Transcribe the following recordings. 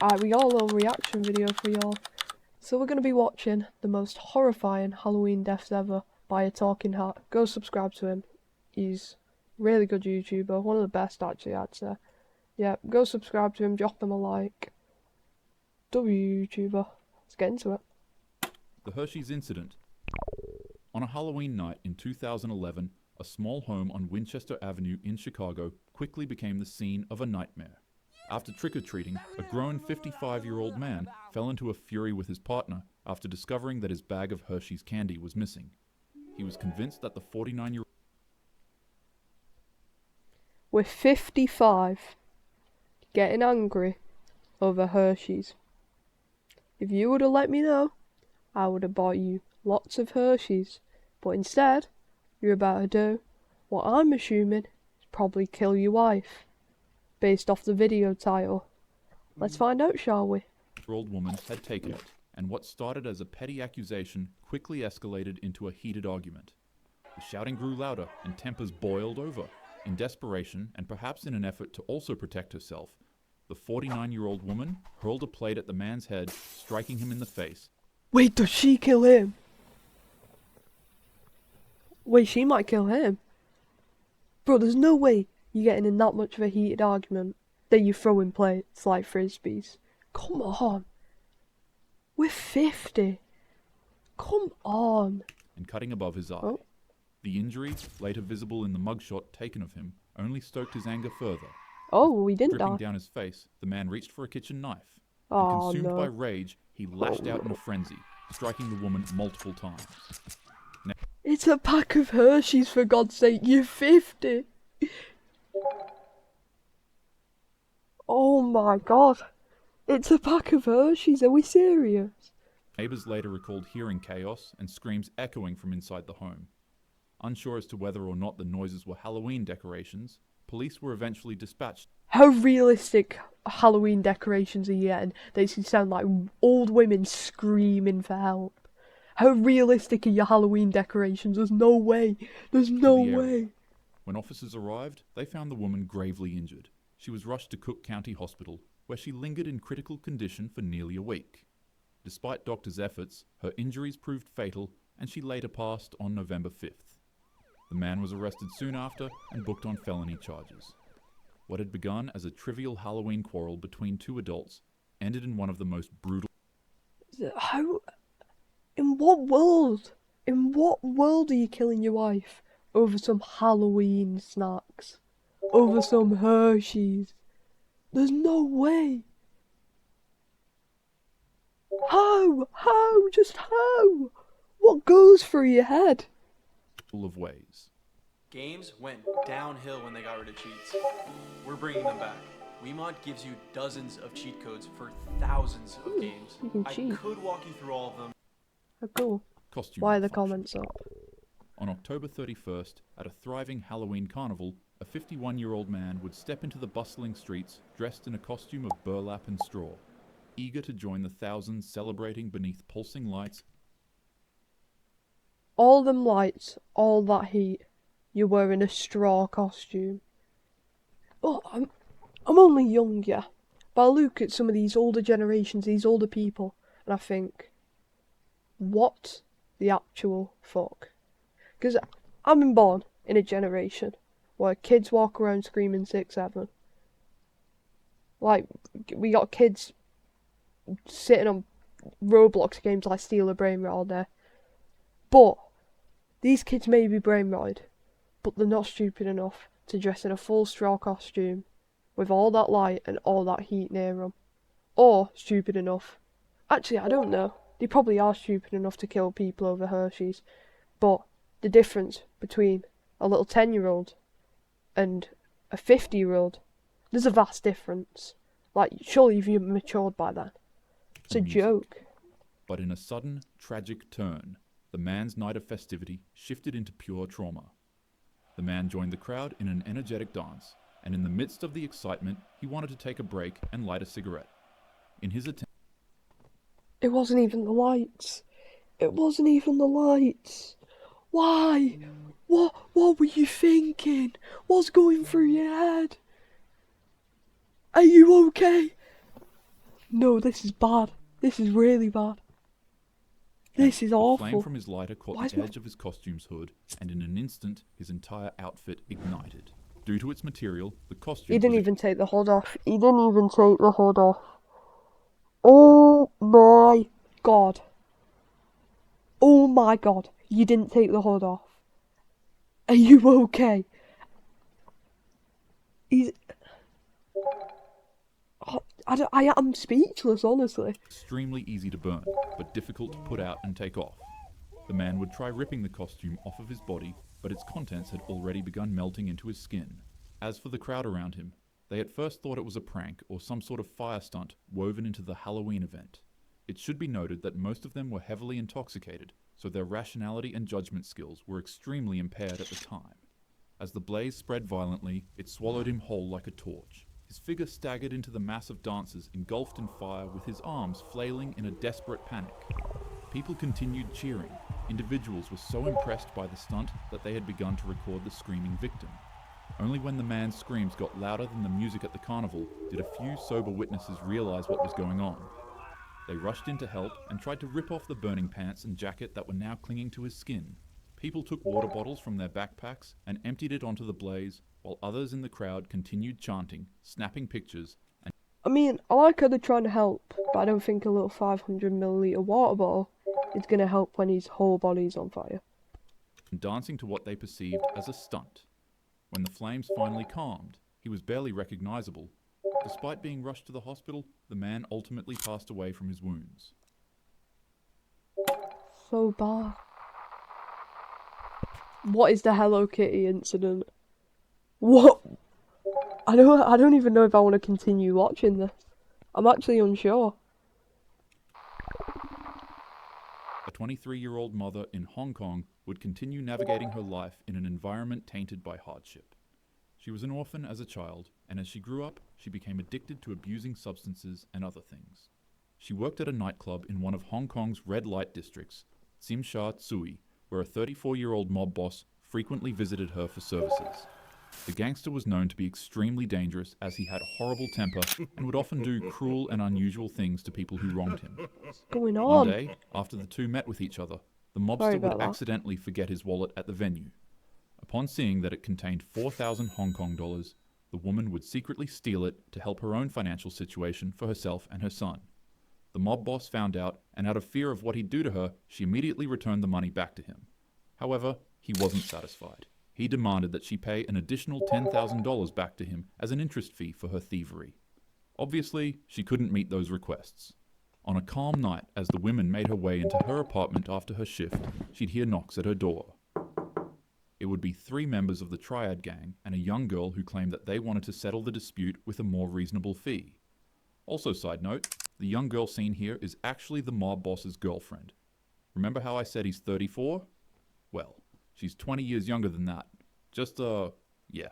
Alright, we got a little reaction video for y'all. So we're going to be watching the most horrifying Halloween deaths ever by a talking hat. Go subscribe to him. He's a really good YouTuber. One of the best, actually, I'd say. Yeah, go subscribe to him. Drop him a like. YouTuber. Let's get into it. The Hershey's incident. On a Halloween night in 2011, a small home on Winchester Avenue in Chicago quickly became the scene of a nightmare. After trick-or-treating, a grown 55-year-old man fell into a fury with his partner after discovering that his bag of Hershey's candy was missing. He was convinced that the 49-year-old... We're 55. Getting angry over Hershey's. If you would have let me know, I would have bought you lots of Hershey's. But instead, you're about to do what I'm assuming is probably kill your wife. Based off the video title. Let's find out, shall we? The old woman had taken it, and what started as a petty accusation quickly escalated into a heated argument. The shouting grew louder and tempers boiled over. In desperation, and perhaps in an effort to also protect herself, the 49-year-old woman hurled a plate at the man's head, striking him in the face. Wait, does she kill him? Wait, she might kill him. Bro, there's no way you're getting in that much of a heated argument that you're throwing plates like frisbees. Come on. We're 50. Come on. And cutting above his eye. Oh. The injury, later visible in the mugshot taken of him, only stoked his anger further. Oh, he didn't die. Dripping down his face, the man reached for a kitchen knife. Oh, and consumed no. by rage, he lashed out in a frenzy, striking the woman multiple times. It's a pack of Hershey's, for God's sake. You're 50. Oh my God. It's a pack of Hershey's. Are we serious? Neighbors later recalled hearing chaos and screams echoing from inside the home. Unsure as to whether or not the noises were Halloween decorations, police were eventually dispatched. How realistic Halloween decorations are you getting? They sound like old women screaming for help. How realistic are your Halloween decorations? There's no way. There's no way. When officers arrived, they found the woman gravely injured. She was rushed to Cook County Hospital, where she lingered in critical condition for nearly a week. Despite doctors' efforts, her injuries proved fatal, and she later passed on November 5th. The man was arrested soon after and booked on felony charges. What had begun as a trivial Halloween quarrel between two adults ended in one of the most brutal... How... In what world? In what world are you killing your wife over some Halloween snacks? Over some Hershey's? There's no way. How? How? Just how? What goes through your head? of ways. Games went downhill when they got rid of cheats. We're bringing them back. Wiimod gives you dozens of cheat codes for thousands of games. You can cheat. I could walk you through all of them. Oh, cool. Costume Why are the malfunction. comments up? On October 31st, at a thriving Halloween carnival, a 51-year-old man would step into the bustling streets dressed in a costume of burlap and straw, eager to join the thousands celebrating beneath pulsing lights. All them lights, all that heat, you're wearing a straw costume. Oh, I'm only young, yeah, but I look at some of these older generations, these older people, and I think, what the actual fuck? Because I've been born in a generation where kids walk around screaming 6-7. Like, we got kids sitting on Roblox games like Steal a Brain all day. But these kids may be brain rotted, but they're not stupid enough to dress in a full straw costume with all that light and all that heat near them. Or stupid enough. Actually, I don't know. They probably are stupid enough to kill people over Hershey's. But the difference between a little 10-year-old and a 50-year-old, there's a vast difference. Like, surely you've matured by then. It's a joke. But in a sudden, tragic turn, the man's night of festivity shifted into pure trauma. The man joined the crowd in an energetic dance, and in the midst of the excitement, he wanted to take a break and light a cigarette. In his attempt... It wasn't even the lights. It wasn't even the lights. Why? What were you thinking? What's going through your head? Are you okay? No, this is bad. This is really bad. This is The flame awful. from his lighter caught Why is the my- edge of his costume's hood, and in an instant, his entire outfit ignited. Due to its material, the costume He didn't was even take the hood off. He didn't even take the hood off. Oh my god. Oh my god. You didn't take the hood off. Are you okay? He's... Oh, I am speechless, honestly. extremely easy to burn, but difficult to put out and take off. The man would try ripping the costume off of his body, but its contents had already begun melting into his skin. As for the crowd around him, they at first thought it was a prank or some sort of fire stunt woven into the Halloween event. It should be noted that most of them were heavily intoxicated, so their rationality and judgment skills were extremely impaired at the time. As the blaze spread violently, it swallowed him whole like a torch. His figure staggered into the mass of dancers engulfed in fire with his arms flailing in a desperate panic. People continued cheering. Individuals were so impressed by the stunt that they had begun to record the screaming victim. Only when the man's screams got louder than the music at the carnival did a few sober witnesses realize what was going on. They rushed in to help and tried to rip off the burning pants and jacket that were now clinging to his skin. People took water bottles from their backpacks and emptied it onto the blaze, while others in the crowd continued chanting, snapping pictures, I mean, I like how they're trying to help, but I don't think a little 500ml water bottle is going to help when his whole body's on fire. and dancing to what they perceived as a stunt. When the flames finally calmed, he was barely recognizable. Despite being rushed to the hospital, the man ultimately passed away from his wounds. So bad. What is the Hello Kitty incident? What? I don't even know if I want to continue watching this. I'm actually unsure. A 23-year-old mother in Hong Kong would continue navigating her life in an environment tainted by hardship. She was an orphan as a child, and as she grew up, she became addicted to abusing substances and other things. She worked at a nightclub in one of Hong Kong's red light districts, Tsim Sha Tsui, where a 34-year-old mob boss frequently visited her for services. The gangster was known to be extremely dangerous as he had a horrible temper and would often do cruel and unusual things to people who wronged him. What's going One on? day, after the two met with each other, the Sorry mobster about would that. accidentally forget his wallet at the venue. Upon seeing that it contained 4,000 Hong Kong dollars, the woman would secretly steal it to help her own financial situation for herself and her son. The mob boss found out, and out of fear of what he'd do to her, she immediately returned the money back to him. However, he wasn't satisfied. He demanded that she pay an additional $10,000 back to him as an interest fee for her thievery. Obviously, she couldn't meet those requests. On a calm night, as the woman made her way into her apartment after her shift, she'd hear knocks at her door. It would be 3 members of the Triad gang and a young girl who claimed that they wanted to settle the dispute with a more reasonable fee. Also, side note, the young girl seen here is actually the mob boss's girlfriend. Remember how I said he's 34? Well, she's 20 years younger than that. Yeah.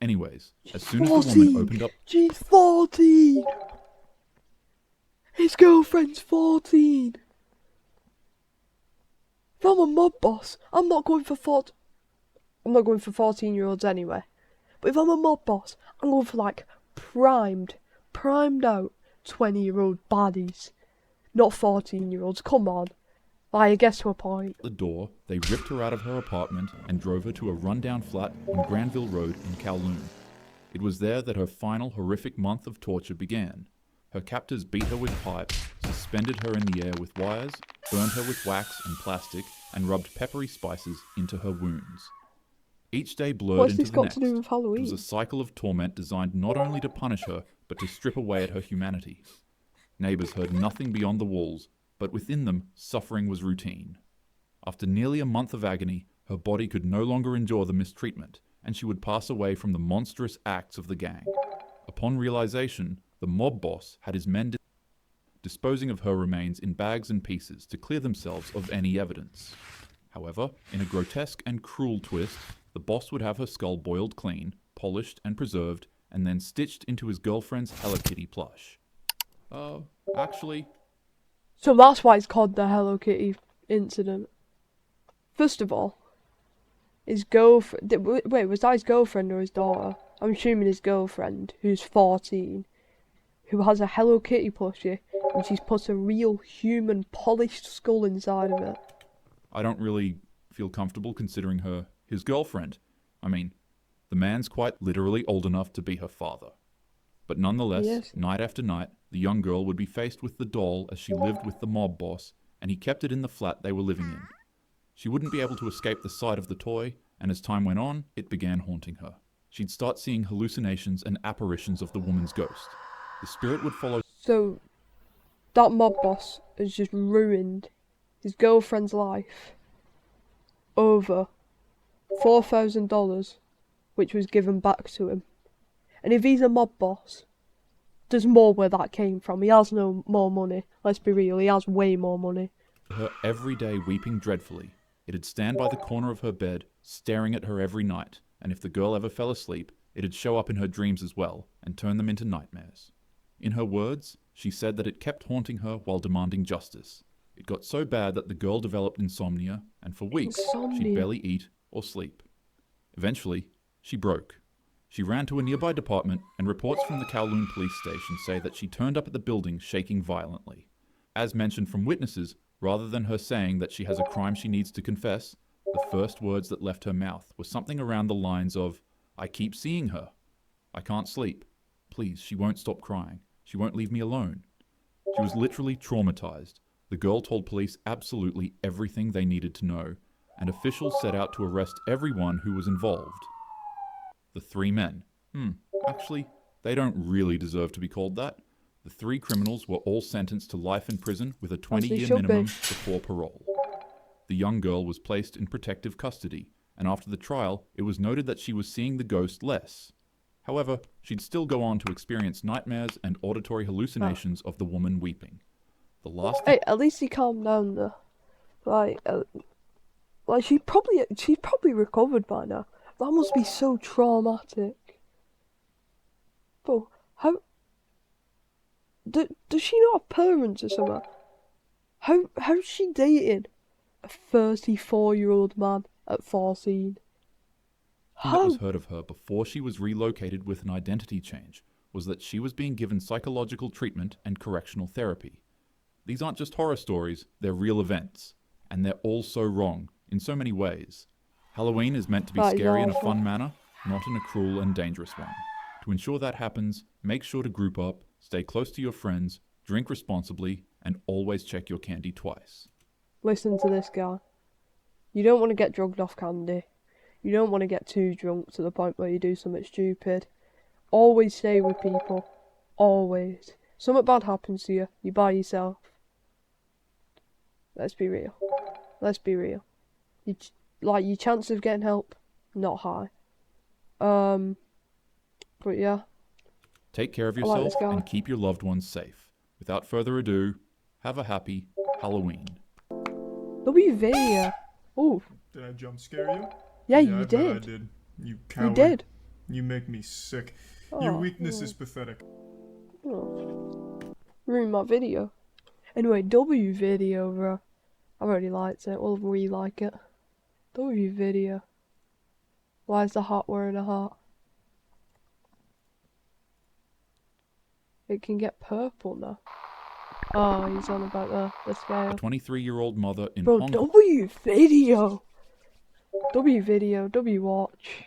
Anyways, as soon as the woman 14! opened up... She's 14! His girlfriend's 14! If I'm a mob boss, I'm not going for 14-year-olds anyway. But if I'm a mob boss, I'm going for like primed out 20-year-old baddies. Not 14-year-olds, come on. I guess to a point. the door, they ripped her out of her apartment and drove her to a rundown flat on Granville Road in Kowloon. It was there that her final horrific month of torture began. Her captors beat her with pipes, suspended her in the air with wires, burned her with wax and plastic, and rubbed peppery spices into her wounds. Each day blurred What's into this the got next. to do with It Halloween? was a cycle of torment designed not only to punish her, but to strip away at her humanity. Neighbors heard nothing beyond the walls, but within them, suffering was routine. After nearly a month of agony, her body could no longer endure the mistreatment, and she would pass away from the monstrous acts of the gang. Upon realization, the mob boss had his men disposing of her remains in bags and pieces to clear themselves of any evidence. However, in a grotesque and cruel twist, the boss would have her skull boiled clean, polished and preserved, and then stitched into his girlfriend's Hello Kitty plush. Actually, So that's why it's called the Hello Kitty incident. First of all, his girlfriend... Wait, was that his girlfriend or his daughter? I'm assuming his girlfriend, who's 14. who has a Hello Kitty plushie and she's put a real human polished skull inside of it. I don't really feel comfortable considering her his girlfriend. I mean, the man's quite literally old enough to be her father. But nonetheless, Yes. night after night, the young girl would be faced with the doll as she lived with the mob boss, and he kept it in the flat they were living in. She wouldn't be able to escape the sight of the toy, and as time went on, it began haunting her. She'd start seeing hallucinations and apparitions of the woman's ghost. The spirit would follow. So, that mob boss has just ruined his girlfriend's life over $4,000, which was given back to him. And if he's a mob boss, there's more where that came from. He has no more money. Let's be real, he has way more money. Her every day weeping dreadfully. It'd stand by the corner of her bed, staring at her every night, and if the girl ever fell asleep, it'd show up in her dreams as well, and turn them into nightmares. In her words, she said that it kept haunting her while demanding justice. It got so bad that the girl developed insomnia, and for weeks, Insomnia. she'd barely eat or sleep. Eventually, she broke. She ran to a nearby department, and reports from the Kowloon police station say that she turned up at the building shaking violently. As mentioned from witnesses, rather than her saying that she has a crime she needs to confess, the first words that left her mouth were something around the lines of, "I keep seeing her. I can't sleep. Please, she won't stop crying. She won't leave me alone." She was literally traumatized. The girl told police absolutely everything they needed to know, and officials set out to arrest everyone who was involved. The three men. Actually, they don't really deserve to be called that. The three criminals were all sentenced to life in prison with a 20-year should be. minimum before parole. The young girl was placed in protective custody, and after the trial, it was noted that she was seeing the ghost less. However, she'd still go on to experience nightmares and auditory hallucinations of the woman weeping. The last thing Hey, at least he calmed down though. Like she's probably recovered by now. That must be so traumatic. But how? Does she not have parents or something? How's she dating a 34-year-old man at 14? that How? was heard of her before she was relocated with an identity change was that she was being given psychological treatment and correctional therapy. These aren't just horror stories, they're real events. And they're all so wrong, in so many ways. Halloween is meant to be That is scary in a awful. fun manner, not in a cruel and dangerous one. To ensure that happens, make sure to group up, stay close to your friends, drink responsibly, and always check your candy twice. Listen to this guy. You don't want to get drugged off candy. You don't want to get too drunk to the point where you do something stupid. Always stay with people. Always. Something bad happens to you, you by yourself. Let's be real. Let's be real. Your chance of getting help, not high. But yeah. Take care of I like yourself this guy. and keep your loved ones safe. Without further ado, have a happy Halloween. video. Oh, Did I jump scare you? yeah, I you bet did. I did. You You coward. did. You make me sick. Oh, Your weakness oh. is pathetic. Oh. Ruined my video. Anyway, W video, bro. I already liked it. We'll re-like it. W video. Why is the heart wearing a heart? It can get purple now. Oh, he's on about the A scale. 23-year-old mother in Bro, Hong Kong. W video. W video. W watch.